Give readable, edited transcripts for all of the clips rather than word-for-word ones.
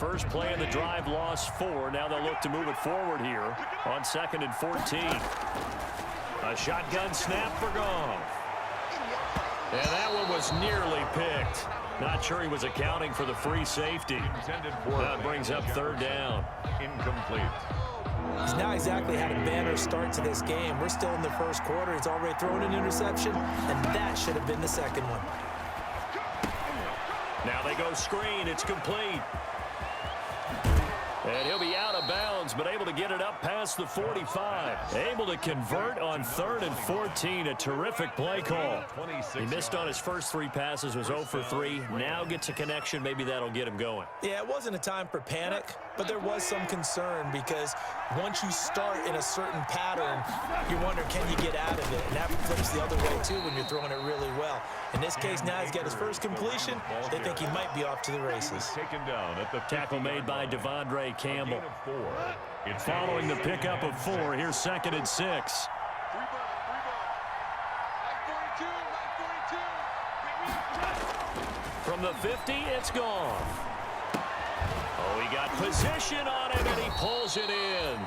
First play of the drive, lost 4. Now they'll look to move it forward here on 2nd and 14. A shotgun snap for Goff. And that one was nearly picked. Not sure he was accounting for the free safety. That brings up 3rd down. Incomplete. He's not exactly had a banner start to this game. We're still in the first quarter. He's already thrown an interception, and that should have been the second one. Now they go screen. It's complete. And he'll be out of bounds, but able to get it up past the 45. Able to convert on 3rd and 14. A terrific play call. He missed on his first 3 passes, was 0 for 3. Now gets a connection. Maybe that'll get him going. Yeah, it wasn't a time for panic, but there was some concern because once you start in a certain pattern, you wonder, can you get out of it? And that flips the other way, too, when you're throwing it really well. In this case, now he's got his first completion. They think he might be off to the races. Taken down at the tackle made by Devondre Campbell. Following the pickup of 4, here's 2nd and 6. From the 50, it's gone. Oh, he got position on it, and he pulls it in.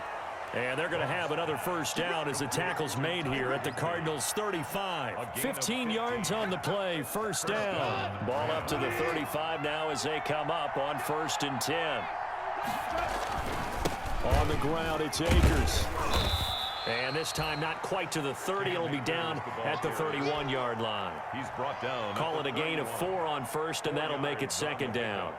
And they're going to have another first down as the tackle's made here at the Cardinals' 35. 15 yards on the play, first down. Ball up to the 35 now as they come up on 1st and 10. On the ground, it's Akers. And this time not quite to the 30. It'll be down at the 31-yard line. He's brought down. Call it a gain of 4 on 1st, and that'll make it 2nd down.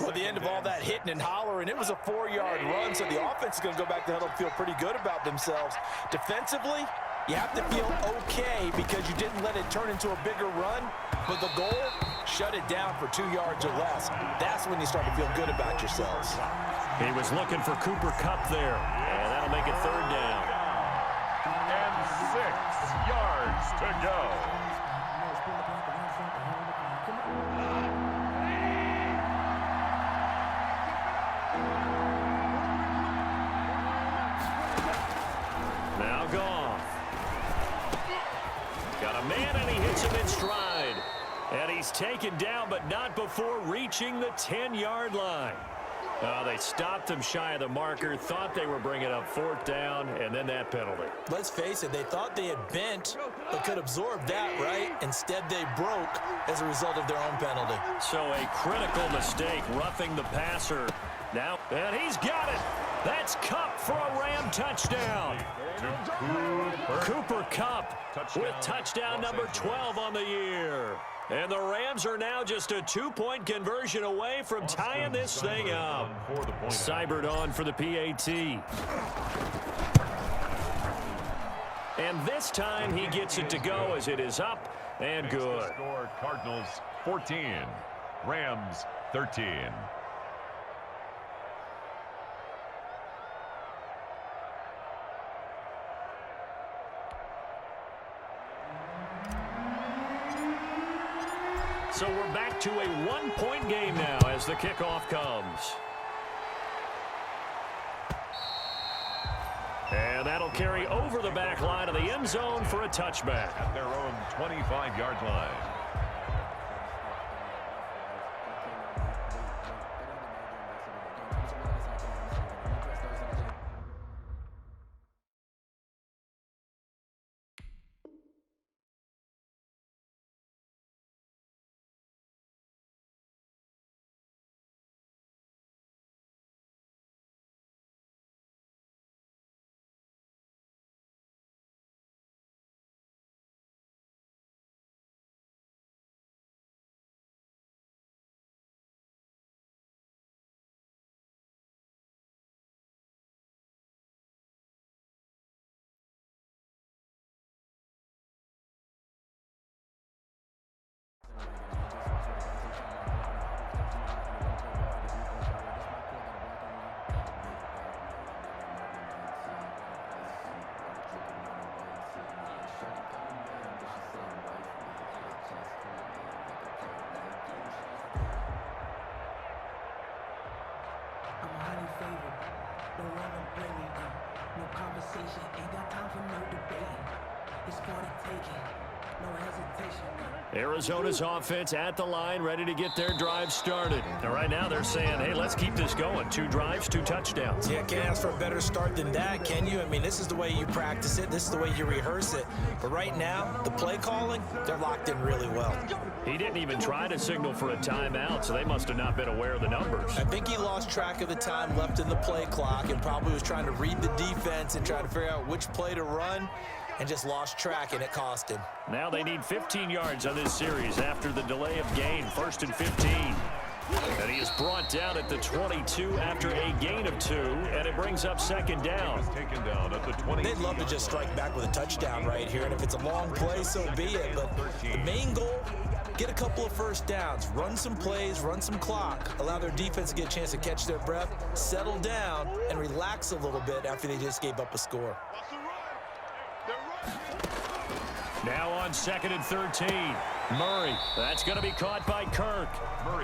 Well, at the end of all that hitting and hollering, it was a 4-yard run, so the offense is going to go back to the huddle and feel pretty good about themselves. Defensively, you have to feel okay because you didn't let it turn into a bigger run, but the goal, shut it down for 2 yards or less. That's when you start to feel good about yourselves. He was looking for Cooper Kupp there, and that'll make it 3rd down. And 6 yards to go. Now Goff. Got a man, and he hits him in stride. And he's taken down, but not before reaching the 10-yard line. They stopped him shy of the marker, thought they were bringing up 4th down, and then that penalty. Let's face it, they thought they had bent, but could absorb that, right? Instead, they broke as a result of their own penalty. So a critical mistake, roughing the passer. Now, and he's got it. That's Kupp for a Ram touchdown. Cooper Kupp with touchdown number 12 on the year. And the Rams are now just a 2-point conversion away from tying this thing up. Seibert on for the PAT. And this time he gets it to go as it is up and good. Score Cardinals 14, Rams 13. So we're back to a 1-point game now as the kickoff comes. And that'll carry over the back line of the end zone for a touchback. At their own 25-yard line. No longer blaming them. No conversation. Ain't got time for no debate. It's for the taking. No hesitation. Arizona's offense at the line, ready to get their drive started. And right now they're saying, hey, let's keep this going. 2 drives, 2 touchdowns. Yeah, can't ask for a better start than that, can you? I mean, this is the way you practice it. This is the way you rehearse it. But right now, the play calling, they're locked in really well. He didn't even try to signal for a timeout, so they must have not been aware of the numbers. I think he lost track of the time left in the play clock and probably was trying to read the defense and try to figure out which play to run, and just lost track, and it cost him. Now they need 15 yards on this series after the delay of gain. 1st and 15. And he is brought down at the 22 after a gain of 2, and it brings up 2nd down. Taken down at the 20. They'd love to just strike back with a touchdown right here, and if it's a long play, so be it. But the main goal, get a couple of first downs, run some plays, run some clock, allow their defense to get a chance to catch their breath, settle down, and relax a little bit after they just gave up a score. Now on 2nd and 13. Murray. That's going to be caught by Kirk.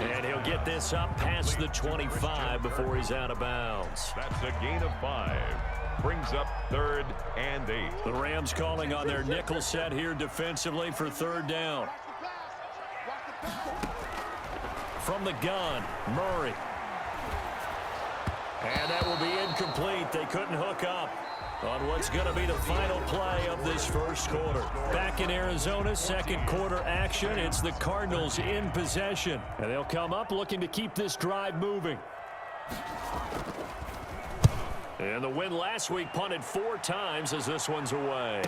And he'll get this up past the 25 before he's out of bounds. That's a gain of 5. Brings up 3rd and 8. The Rams calling on their nickel set here defensively for 3rd down. From the gun, Murray. And that will be incomplete. They couldn't hook up on what's going to be the final play of this 1st quarter. Back in Arizona, 2nd quarter action. It's the Cardinals in possession. And they'll come up looking to keep this drive moving. And the win last week punted 4 times as this one's away.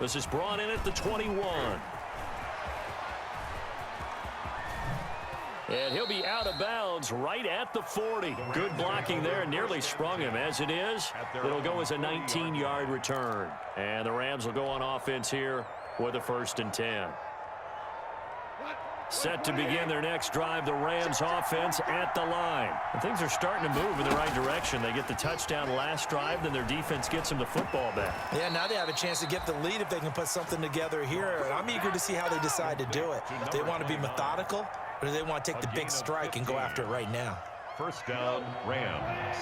This is brought in at the 21. And he'll be out of bounds right at the 40. Good blocking there, nearly sprung him. As it is, it'll go as a 19-yard return. And the Rams will go on offense here with a 1st and 10. Set to begin their next drive, the Rams offense at the line. And things are starting to move in the right direction. They get the touchdown last drive, then their defense gets them the football back. Yeah, now they have a chance to get the lead if they can put something together here. And I'm eager to see how they decide to do it. If they want to be methodical, or do they want to take the big strike and go after it right now? 1st down, Rams.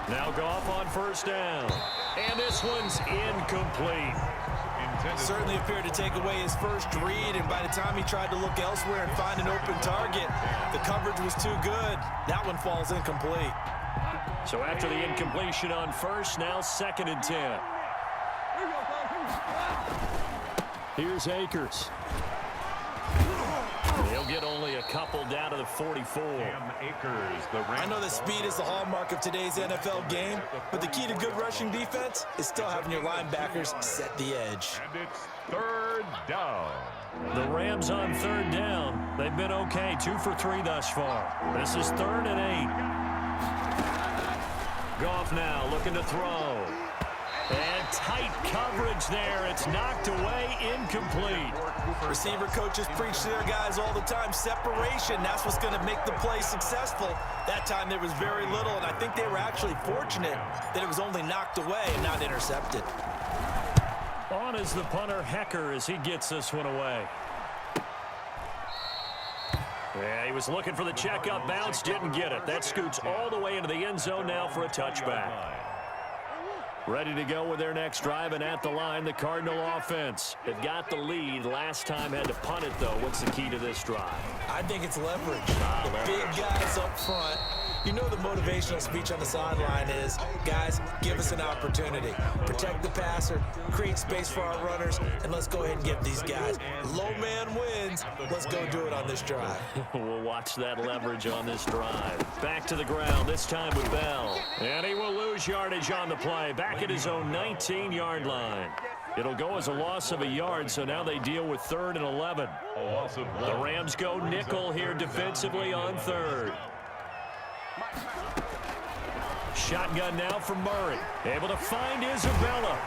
Now Goff on 1st down. And this one's incomplete. Certainly appeared to take away his first read, and by the time he tried to look elsewhere and find an open target, the coverage was too good. That one falls incomplete. So after the incompletion on 1st, now 2nd and 10. Here's Akers. He'll get only a couple down to the 44. I know that speed is the hallmark of today's NFL game, but the key to good rushing defense is still having your linebackers set the edge. And it's 3rd down. The Rams on 3rd down. They've been okay, 2 for 3 thus far. This is 3rd and 8. Goff now looking to throw. And tight coverage there. It's knocked away, incomplete. Receiver coaches preach to their guys all the time. Separation, that's what's going to make the play successful. That time there was very little, and I think they were actually fortunate that it was only knocked away and not intercepted. On is the punter, Hecker, as he gets this one away. Yeah, he was looking for the checkup bounce, didn't get it. That scoots all the way into the end zone now for a touchback. Ready to go with their next drive, and at the line, the Cardinal offense. They've got the lead. Last time had to punt it, though. What's the key to this drive? I think it's leverage. The big guys up front. You know the motivational speech on the sideline is, guys, give us an opportunity. Protect the passer, create space for our runners, and let's go ahead and give these guys. Low man wins. Let's go do it on this drive. We'll watch that leverage on this drive. Back to the ground, this time with Bell. And he will lose yardage on the play. Back at his own 19-yard line. It'll go as a loss of a yard, so now they deal with 3rd and 11. The Rams go nickel here defensively on 3rd. Shotgun now for Murray. Able to find Isabella.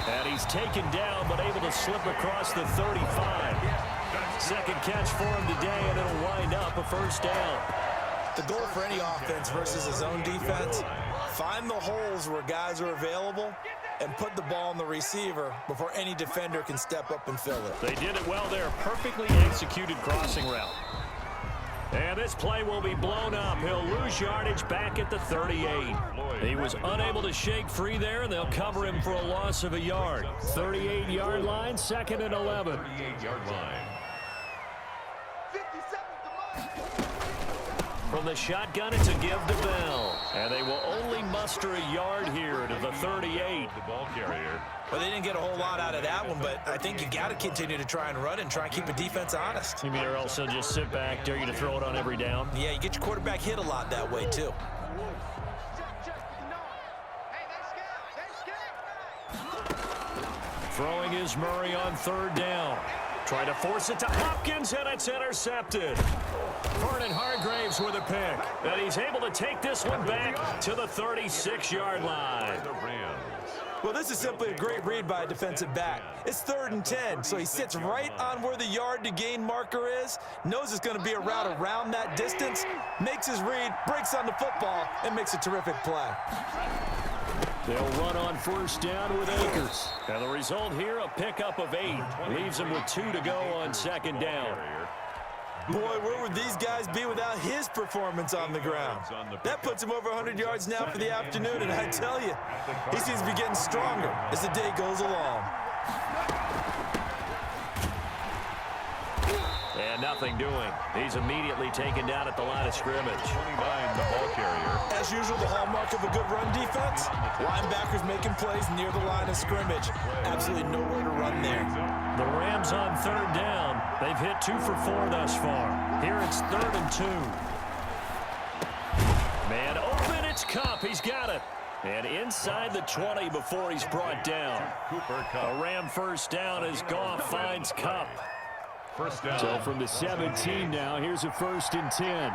And he's taken down, but able to slip across the 35. Second catch for him today, and it'll wind up a 1st down. The goal for any offense versus his own defense, find the holes where guys are available and put the ball on the receiver before any defender can step up and fill it. They did it well there. Perfectly executed crossing route. And this play will be blown up. He'll lose yardage back at the 38. He was unable to shake free there, and they'll cover him for a loss of a yard. 38-yard line, 2nd and 11. 38-yard line. From the shotgun, it's a give to Bell. And they will only muster a yard here to the 38. The ball carrier. Well, they didn't get a whole lot out of that one, but I think you got to continue to try and run and try and keep the defense honest. You mean or else they'll just sit back, dare you to throw it on every down? Yeah, you get your quarterback hit a lot that way, too. Throwing is Murray on 3rd down. Trying to force it to Hopkins, and it's intercepted. Vernon Hargraves with a pick. And he's able to take this one back to the 36-yard line. The Rams. Well, this is simply a great read by a defensive back. It's 3rd and 10, so he sits right on where the yard-to-gain marker is, knows it's going to be a route around that distance, makes his read, breaks on the football, and makes a terrific play. They'll run on 1st down with Akers. And the result here, a pickup of 8. Leaves them with 2 to go on 2nd down. Boy, where would these guys be without his performance on the ground? That puts him over 100 yards now for the afternoon, and I tell you, he seems to be getting stronger as the day goes along. And nothing doing. He's immediately taken down at the line of scrimmage. 29, the ball carrier. As usual, the hallmark of a good run defense, linebackers making plays near the line of scrimmage. Absolutely nowhere to run there. The Rams on 3rd down. They've hit 2 for 4 thus far. Here it's 3rd and 2. Man open, it's Cup. He's got it. And inside the 20 before he's brought down. Cooper Kupp. A Ram 1st down as Goff finds Cup. 1st down. So from the 17 now, here's a 1st and 10.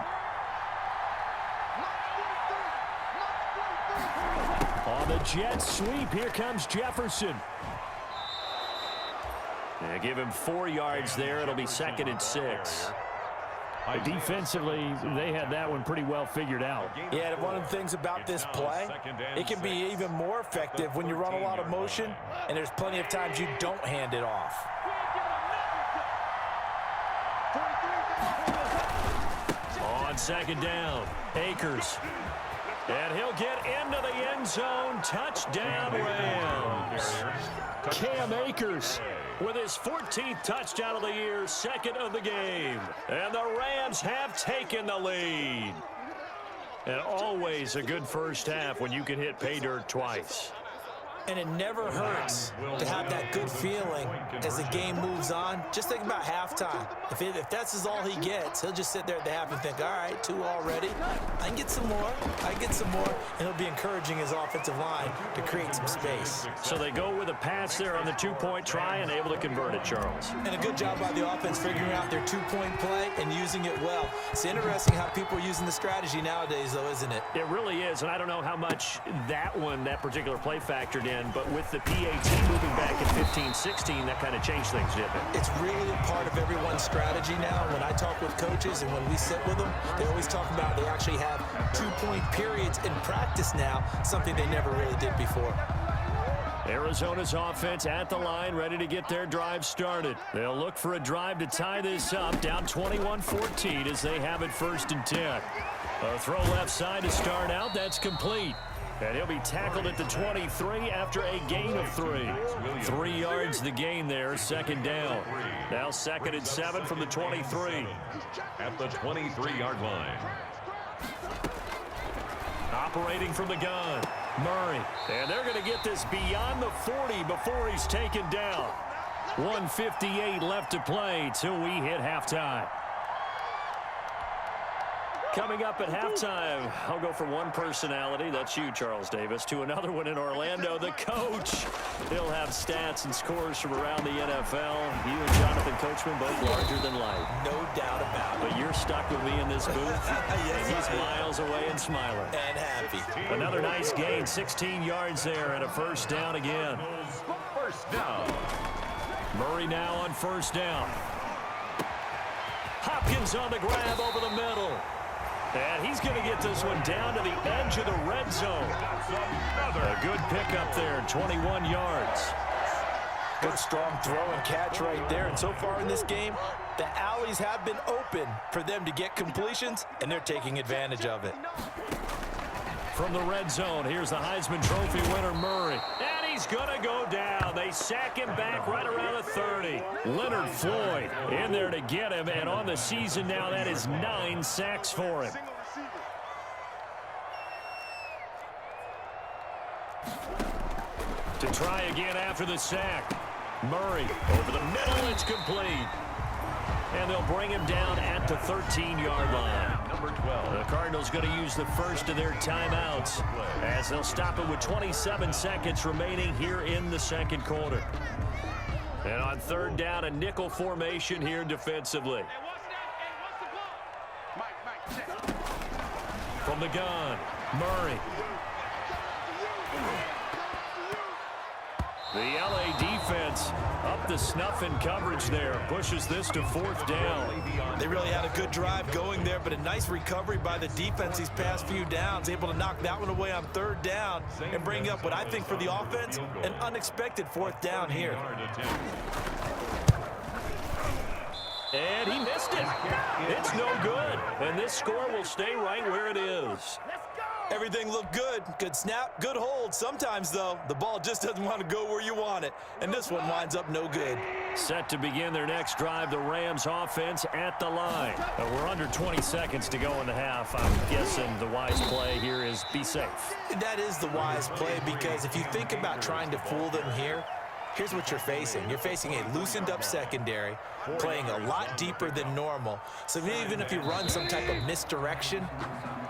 On the jet sweep, here comes Jefferson. Yeah, give him 4 yards there. It'll be 2nd and 6. Defensively, they had that one pretty well figured out. Yeah, and one of the things about this play, it can be even more effective when you run a lot of motion, and there's plenty of times you don't hand it off. On 2nd down, Akers. And he'll get into the end zone. Touchdown, Rams. Cam Akers with his 14th touchdown of the year, 2nd of the game. And the Rams have taken the lead. And always a good first half when you can hit pay dirt twice. And it never hurts to have that good feeling as the game moves on. Just think about halftime. If that's all he gets, he'll just sit there at the half and think, all right, 2 already. I can get some more. I can get some more. And he'll be encouraging his offensive line to create some space. So they go with a pass there on the 2-point try and able to convert it, Charles. And a good job by the offense figuring out their 2-point play and using it well. It's interesting how people are using the strategy nowadays, though, isn't it? It really is, and I don't know how much that particular play factored in, but with the PAT moving back in 15-16, that kind of changed things, didn't it? It's really a part of everyone's strategy now. When I talk with coaches and when we sit with them, they always talk about they actually have 2-point periods in practice now, something they never really did before. Arizona's offense at the line, ready to get their drive started. They'll look for a drive to tie this up, down 21-14 as they have it 1st and 10. A throw left side to start out, that's complete. And he'll be tackled at the 23 after a gain of 3. 3 yards the gain there, 2nd down. Now 2nd and 7 from the 23. At the 23-yard line. Operating from the gun, Murray. And they're going to get this beyond the 40 before he's taken down. 1:58 left to play till we hit halftime. Coming up at halftime, I'll go from one personality, that's you, Charles Davis, to another one in Orlando, the coach. He'll have stats and scores from around the NFL. You and Jonathan Coachman both larger than life. No doubt about it. But you're stuck with me in this booth, Yes, and he's miles away and smiling. And happy. Another nice gain, 16 yards there, and a 1st down again. 1st down. Murray now on 1st down. Hopkins on the grab over the middle. And he's going to get this one down to the edge of the red zone. A good pickup there, 21 yards. Good strong throw and catch right there. And so far in this game, the alleys have been open for them to get completions, and they're taking advantage of it. from the red zone. Here's the Heisman Trophy winner, Murray. And he's going to go down. They sack him back right around the 30. Leonard Floyd in there to get him. And on the season now, that is 9 sacks for him. To try again after the sack. Murray over the middle. It's complete. And they'll bring him down at the 13-yard line. Number 12. The Cardinals going to use the first of their timeouts as they'll stop it with 27 seconds remaining here in the second quarter. And on third down, a nickel formation here defensively. From the gun, Murray. The LA defense up the snuff in coverage there. Pushes this to fourth down. They really had a good drive going there, but a nice recovery by the defense these past few downs. Able to knock that one away on third down and bring up what I think for the offense, an unexpected fourth down here. And he missed it. It's no good. And this score will stay right where it is. Everything looked good. Good snap, good hold. Sometimes, though, the ball just doesn't want to go where you want it. And this one winds up no good. Set to begin their next drive, the Rams offense at the line. We're under 20 seconds to go in the half. I'm guessing the wise play here is be safe. That is the wise play, because if you think about trying to fool them here, here's what you're facing. You're facing a loosened up secondary, playing a lot deeper than normal. So even if you run some type of misdirection,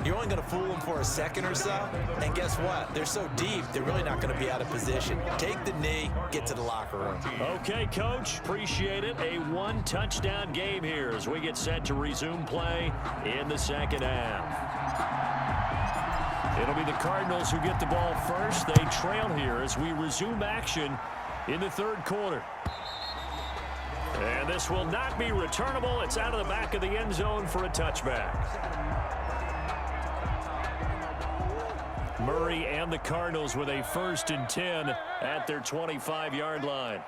you're only going to fool them for a second or so. And guess what? They're so deep, they're really not going to be out of position. Take the knee, get to the locker room. Okay, Coach. Appreciate it. A one-touchdown game here as we get set to resume play in the second half. It'll be the Cardinals who get the ball first. They trail here as we resume action in the third quarter. And this will not be returnable. It's out of the back of the end zone for a touchback. Murray and the Cardinals with a 1st and 10 at their 25-yard line.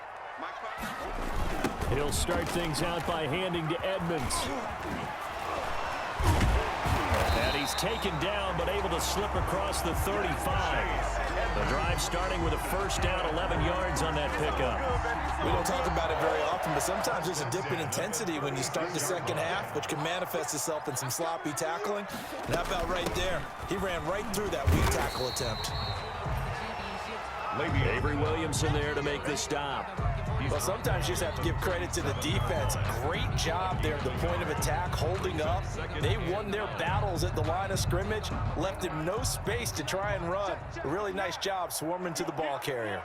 He'll start things out by handing to Edmonds. And he's taken down but able to slip across the 35. The drive starting with a first down, 11 yards on that pickup. We don't talk about it very often, but sometimes there's a dip in intensity when you start the second half, which can manifest itself in some sloppy tackling. And how about right there? He ran right through that weak tackle attempt. Avery Williamson there to make the stop. Well, sometimes you just have to give credit to the defense. Great job there at the point of attack, holding up. They won their battles at the line of scrimmage, left him no space to try and run. A really nice job swarming to the ball carrier.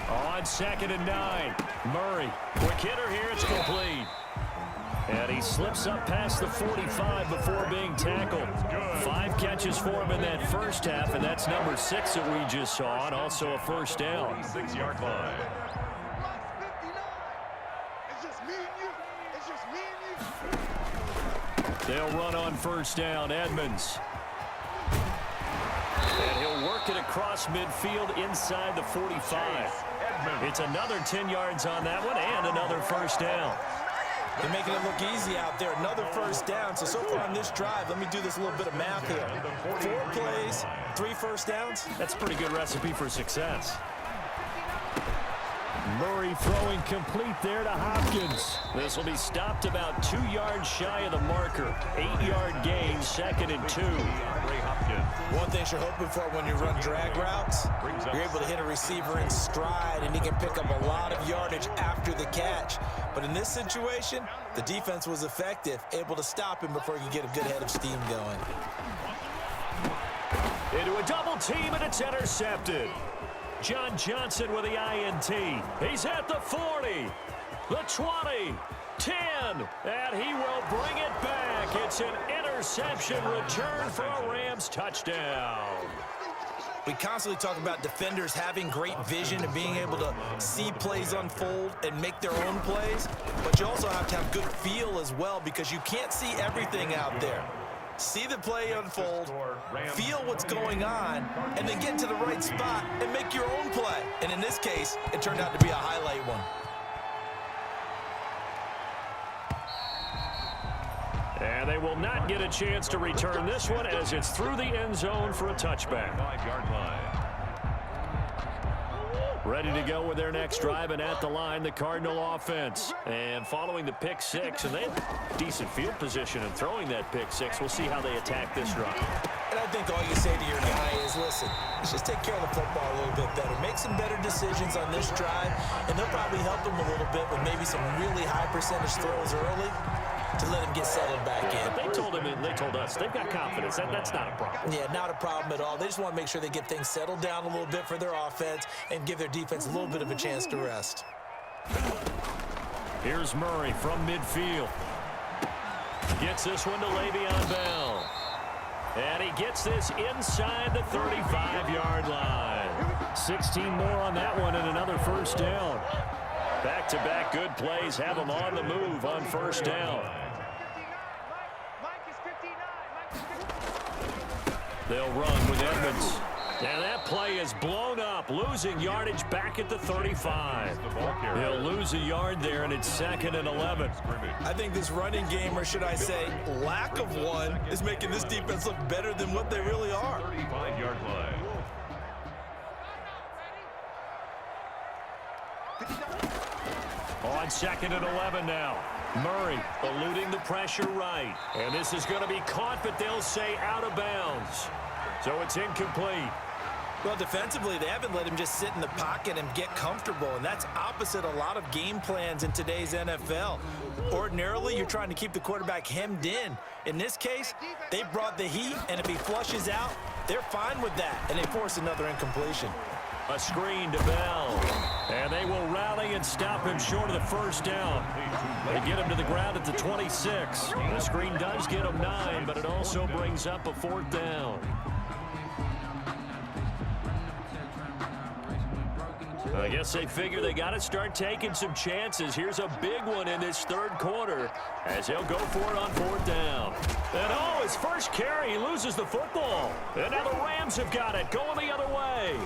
On 2nd and 9, Murray. Quick hitter here, it's complete. And he slips up past the 45 before being tackled. 5 catches for him in that first half, and that's number 6 that we just saw, and also a first down. 6-yard line. They'll run on first down, Edmonds. And he'll work it across midfield inside the 45. It's another 10 yards on that one and another first down. They're making it look easy out there. Another first down. So far on this drive, let me do this a little bit of math here. 4 plays, 3 first downs. That's a pretty good recipe for success. Murray throwing complete there to Hopkins. This will be stopped about 2 yards shy of the marker. 8-yard gain, 2nd and 2. One thing you're hoping for when you run drag routes, you're able to hit a receiver in stride, and he can pick up a lot of yardage after the catch. But in this situation, the defense was effective, able to stop him before he could get a good head of steam going. Into a double team, and it's intercepted. John Johnson with the INT. He's at the 40, the 20, 10, and he will bring it back. It's an interception return for a Rams touchdown. We constantly talk about defenders having great vision and being able to see plays unfold and make their own plays, but you also have to have good feel as well, because you can't see everything out there. See the play unfold, feel what's going on, and then get to the right spot and make your own play. And in this case, it turned out to be a highlight one. And they will not get a chance to return this one as it's through the end zone for a touchback. 5-yard line. Ready to go with their next drive, and at the line, the Cardinal offense. And following the pick six, and they have decent field position in throwing that pick six. We'll see how they attack this drive. And I think all you say to your guy is, listen, let's just take care of the football a little bit better. Make some better decisions on this drive, and they'll probably help him a little bit with maybe some really high percentage throws early to let him get settled back in. But they told him, and they told us, they've got confidence. That's not a problem. Yeah, not a problem at all. They just want to make sure they get things settled down a little bit for their offense and give their defense a little bit of a chance to rest. Here's Murray from midfield. Gets this one to Le'Veon Bell. And he gets this inside the 35-yard line. 16 more on that one and another first down. Back-to-back good plays have them on the move on first down. They'll run with Edmonds. And that play is blown up, losing yardage back at the 35. He'll lose a yard there, and it's 2nd and 11. I think this running game, or should I say lack of one, is making this defense look better than what they really are. 35-yard line. On 2nd and 11 now. Murray eluding the pressure right. And this is going to be caught, but they'll say out of bounds. So it's incomplete. Well, defensively, they haven't let him just sit in the pocket and get comfortable, and that's opposite a lot of game plans in today's NFL. Ordinarily, you're trying to keep the quarterback hemmed in. In this case, they brought the heat, and if he flushes out, they're fine with that, and they force another incompletion. A screen to Bell. And they will rally and stop him short of the first down. They get him to the ground at the 26. The screen does get him 9, but it also brings up a 4th down. I guess they figure they got to start taking some chances. Here's a big one in this 3rd quarter as he'll go for it on 4th down. And his first carry, he loses the football. And now the Rams have got it, going the other way.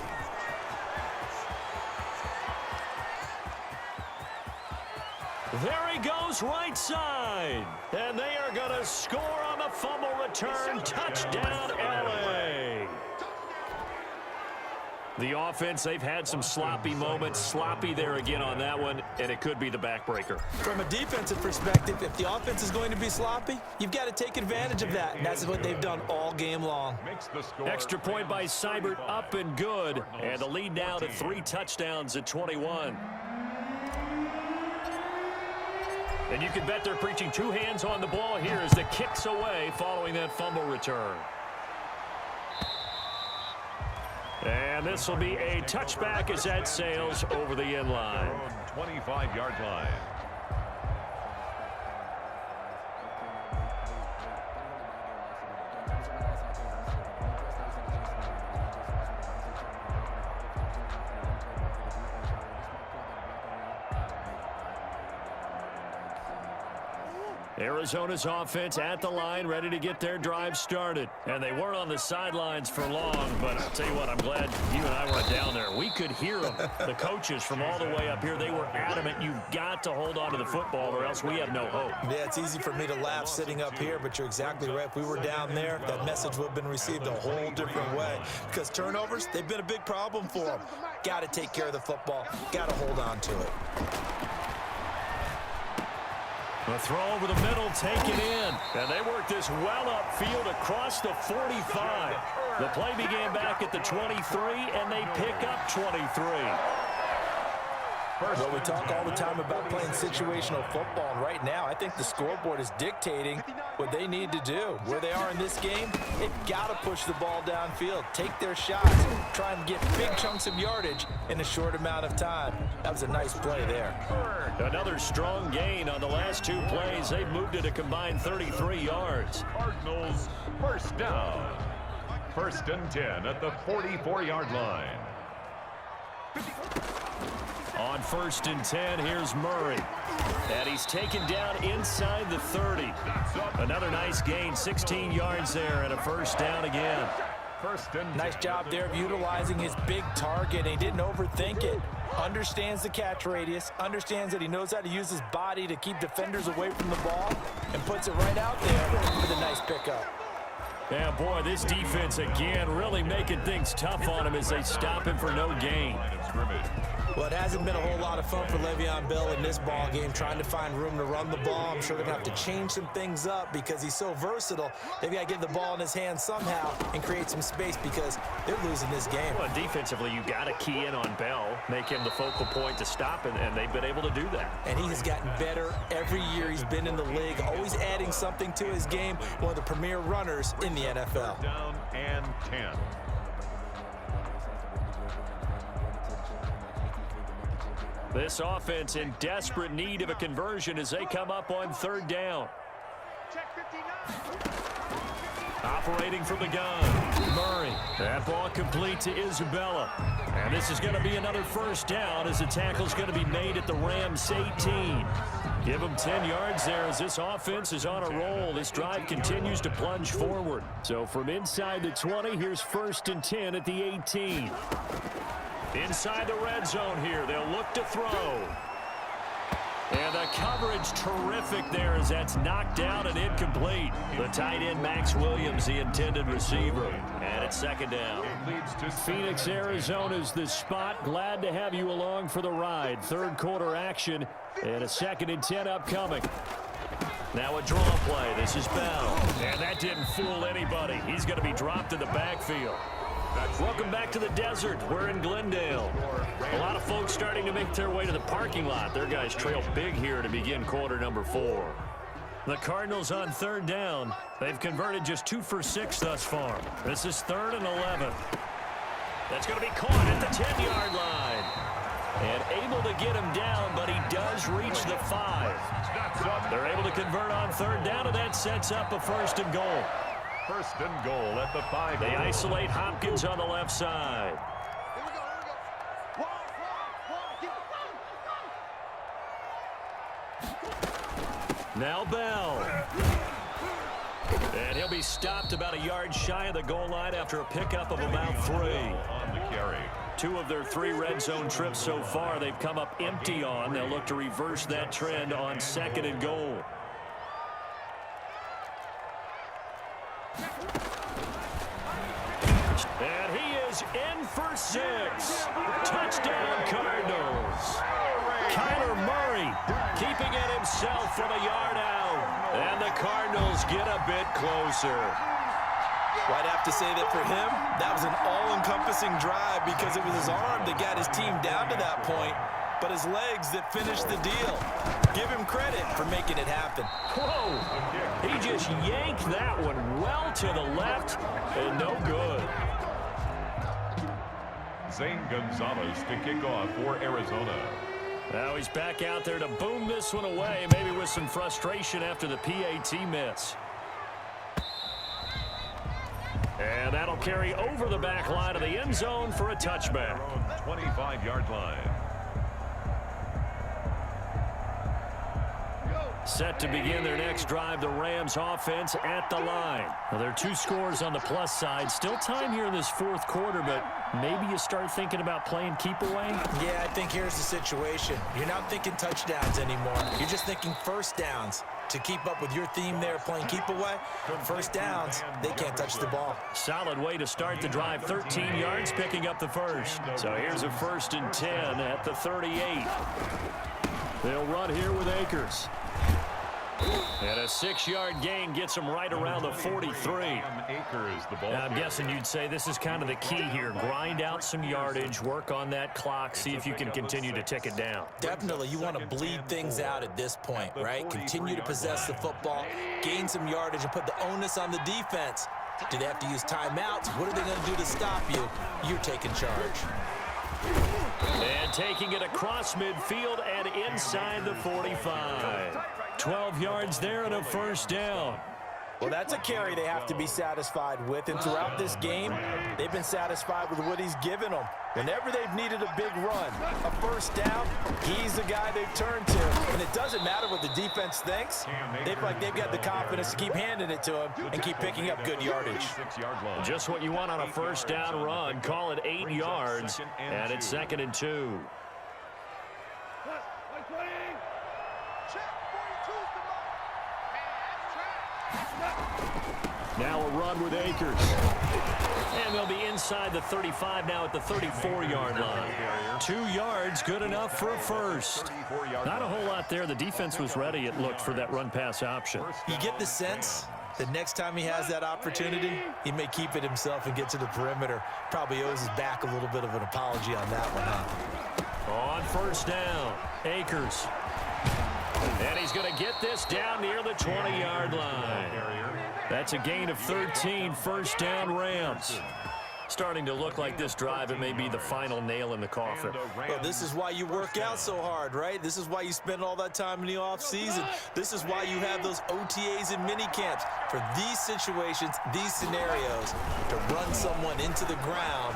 There he goes right side. And they are going to score on the fumble return. Touchdown, LA. The offense, they've had some sloppy moments. Sloppy there again on that one, and it could be the backbreaker. From a defensive perspective, if the offense is going to be sloppy, you've got to take advantage of that, and that's what they've done all game long. Extra point by Seibert, up and good, and the lead now to 3 touchdowns at 21. And you can bet they're preaching 2 hands on the ball here as the kick's away following that fumble return. And this will be a touchback as that sails over the end line. 25-yard line. Arizona's offense at the line, ready to get their drive started. And they weren't on the sidelines for long, but I'll tell you what, I'm glad you and I weren't down there. We could hear them. The coaches from all the way up here, they were adamant, you've got to hold on to the football or else we have no hope. Yeah, it's easy for me to laugh sitting up here, but you're exactly right. If we were down there, that message would have been received a whole different way. Because turnovers, they've been a big problem for them. Got to take care of the football. Got to hold on to it. The throw over the middle, taken in. And they work this well upfield across the 45. The play began back at the 23, and they pick up 23. Well, we talk all the time about playing situational football, and right now I think the scoreboard is dictating what they need to do. Where they are in this game, they've got to push the ball downfield, take their shots, try and get big chunks of yardage in a short amount of time. That was a nice play there. Another strong gain on the last 2 plays. They've moved it a combined 33 yards. Cardinals first down. 1st and 10 at the 44-yard line. On 1st and 10, here's Murray. And he's taken down inside the 30. Another nice gain, 16 yards there, and a first down again. First and Nice 10. job there of utilizing his big target. He didn't overthink it. Understands the catch radius, understands that he knows how to use his body to keep defenders away from the ball, and puts it right out there with a nice pickup. Yeah, boy, this defense again really making things tough on him as they stop him for no gain. Well, it hasn't been a whole lot of fun for Le'Veon Bell in this ball game, trying to find room to run the ball. I'm sure they're going to have to change some things up because he's so versatile. They've got to get the ball in his hands somehow and create some space because they're losing this game. Well, defensively, you got to key in on Bell, make him the focal point to stop, and they've been able to do that. And he has gotten better every year he's been in the league, always adding something to his game, one of the premier runners in the NFL. Down and 10. This offense in desperate need of a conversion as they come up on third down. Operating from the gun, Murray. That ball complete to Isabella. And this is going to be another first down as the tackle's going to be made at the Rams 18. Give them 10 yards there as this offense is on a roll. This drive continues to plunge forward. So from inside the 20, here's first and 10 at the 18. Inside the red zone here, they'll look to throw. And the coverage terrific there as that's knocked down and incomplete. The tight end, Max Williams, the intended receiver. And it's second down. Phoenix, Arizona's the spot. Glad to have you along for the ride. Third quarter action and a second and 10 upcoming. Now a draw play. This is Bell. And that didn't fool anybody. He's going to be dropped in the backfield. Welcome back to the desert. We're in Glendale. A lot of folks starting to make their way to the parking lot. Their guys trail big here to begin quarter number 4. The Cardinals on third down. They've converted just 2 for 6 thus far. This is 3rd and 11. That's going to be caught at the 10-yard line. And able to get him down, but he does reach the 5. They're able to convert on third down, and that sets up a 1st and goal. First and goal at the 5. They isolate Hopkins on the left side. Now Bell. And he'll be stopped about a yard shy of the goal line after a pickup of about 3. On the carry. 2 of their 3 red zone trips so far they've come up empty on. They'll look to reverse that trend on 2nd and goal. And he is in for 6. Touchdown, Cardinals. Kyler Murray keeping it himself from a yard out. And the Cardinals get a bit closer. Well, I'd have to say that for him, that was an all-encompassing drive because it was his arm that got his team down to that point, but his legs that finished the deal. Give him credit for making it happen. Whoa! He just yanked that one well to the left and no good. Zane Gonzalez to kick off for Arizona. Now he's back out there to boom this one away, maybe with some frustration after the PAT miss. And that'll carry over the back line of the end zone for a touchback. 25-yard line. Set to begin their next drive, the Rams offense at the line. Now, there are 2 scores on the plus side. Still time here in this 4th quarter, but maybe you start thinking about playing keep away? Yeah, I think here's the situation. You're not thinking touchdowns anymore. You're just thinking first downs. To keep up with your theme there, playing keep away, first downs, they can't touch the ball. Solid way to start the drive. 13 yards, picking up the first. So here's a 1st and 10 at the 38. They'll run here with Akers. And a 6-yard gain gets him right around the 43. I'm guessing you'd say this is kind of the key here. Grind out some yardage, work on that clock, see if you can continue to tick it down. Definitely, you want to bleed things out at this point, right? Continue to possess the football, gain some yardage, and put the onus on the defense. Do they have to use timeouts? What are they going to do to stop you? You're taking charge. And taking it across midfield and inside the 45. 12 yards there and a 1st down. Well, that's a carry they have to be satisfied with, and throughout this game, they've been satisfied with what he's given them. Whenever they've needed a big run, a first down, he's the guy they've turned to. And it doesn't matter what the defense thinks. They feel like they've got the confidence to keep handing it to him and keep picking up good yardage. Just what you want on a first down run. Call it 8 yards, and it's 2nd and 2. Now a run with Akers. And they'll be inside the 35 now at the 34-yard line. 2 yards, good enough for a first. Not a whole lot there. The defense was ready, it looked, for that run-pass option. You get the sense that next time he has that opportunity, he may keep it himself and get to the perimeter. Probably owes his back a little bit of an apology on that one, huh? On first down, Akers. And he's going to get this down near the 20-yard line. That's a gain of 13, first down Rams. Starting to look like this drive, it may be the final nail in the coffin. Well, this is why you work out so hard, right? This is why you spend all that time in the offseason. This is why you have those OTAs and mini camps. For these situations, these scenarios, to run someone into the ground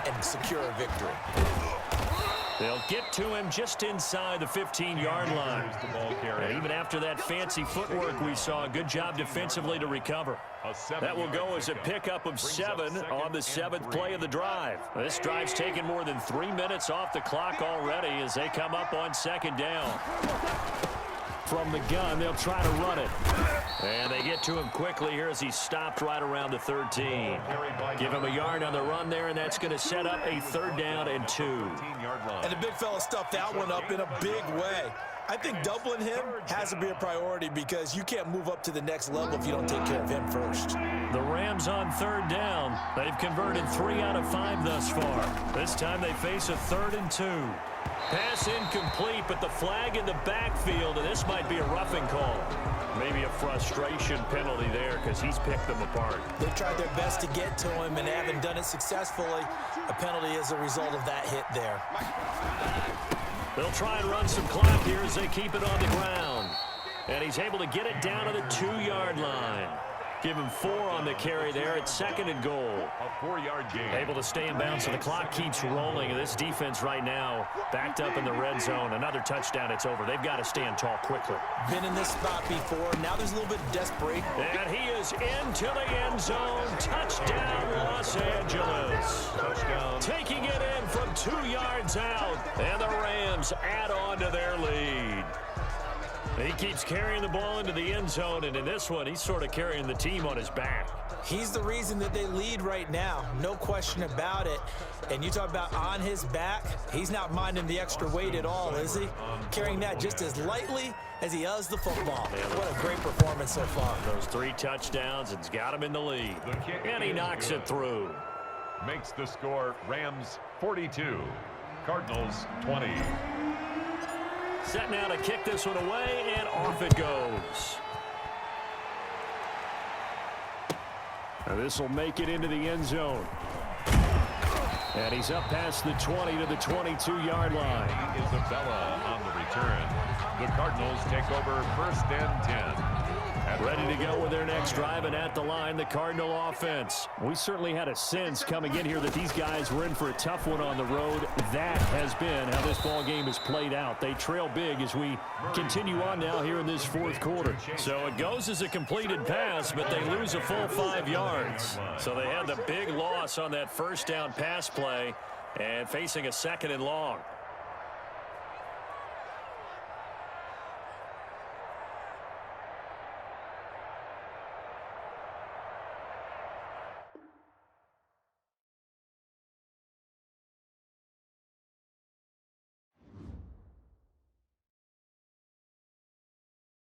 and secure a victory. They'll get to him just inside the 15-yard line. And even after that fancy footwork we saw, a good job defensively to recover. That will go as a pickup of 7 on the 7th play of the drive. This drive's taken more than 3 minutes off the clock already as they come up on 2nd down. From the gun, they'll try to run it. And they get to him quickly here as he's stopped right around the 13. Give him a yard on the run there, and that's going to set up a 3rd down and 2. And the big fella stuffed that one up in a big way. I think doubling him has to be a priority because you can't move up to the next level if you don't take care of him first. The Rams on 3rd down. They've converted 3 out of 5 thus far. This time they face a 3rd and 2. Pass incomplete, but the flag in the backfield, and this might be a roughing call. Maybe a frustration penalty there because he's picked them apart. They've tried their best to get to him and haven't done it successfully. A penalty as a result of that hit there. They'll try and run some clock here as they keep it on the ground. And he's able to get it down to the 2-yard line. Give him 4 on the carry there at 2nd and goal. A 4-yard gain. Able to stay in bounds, so the clock keeps rolling. And this defense right now backed up in the red zone. Another touchdown, it's over. They've got to stand tall quickly. Been in this spot before. Now there's a little bit of desperation. And he is into the end zone. Touchdown, Los Angeles. Touchdown. Taking it in from 2 yards out. And the Rams add on to their lead. He keeps carrying the ball into the end zone, and in this one, he's sort of carrying the team on his back. He's the reason that they lead right now, no question about it. And you talk about on his back, he's not minding the extra weight at all, is he? Carrying that just as lightly as he does the football. What a great performance so far. Those 3 touchdowns, and he's got him in the lead. And he knocks it through. Makes the score Rams 42, Cardinals 20. Set now to kick this one away, and off it goes. And this will make it into the end zone. And he's up past the 20 to the 22-yard line. Isabella on the return. The Cardinals take over 1st and 10. Ready to go with their next drive, and at the line, the Cardinal offense. We certainly had a sense coming in here that these guys were in for a tough one on the road. That has been how this ball game has played out. They trail big as we continue on now here in this 4th quarter. So it goes as a completed pass, but they lose a full 5 yards. So they had the big loss on that first down pass play and facing a 2nd and long.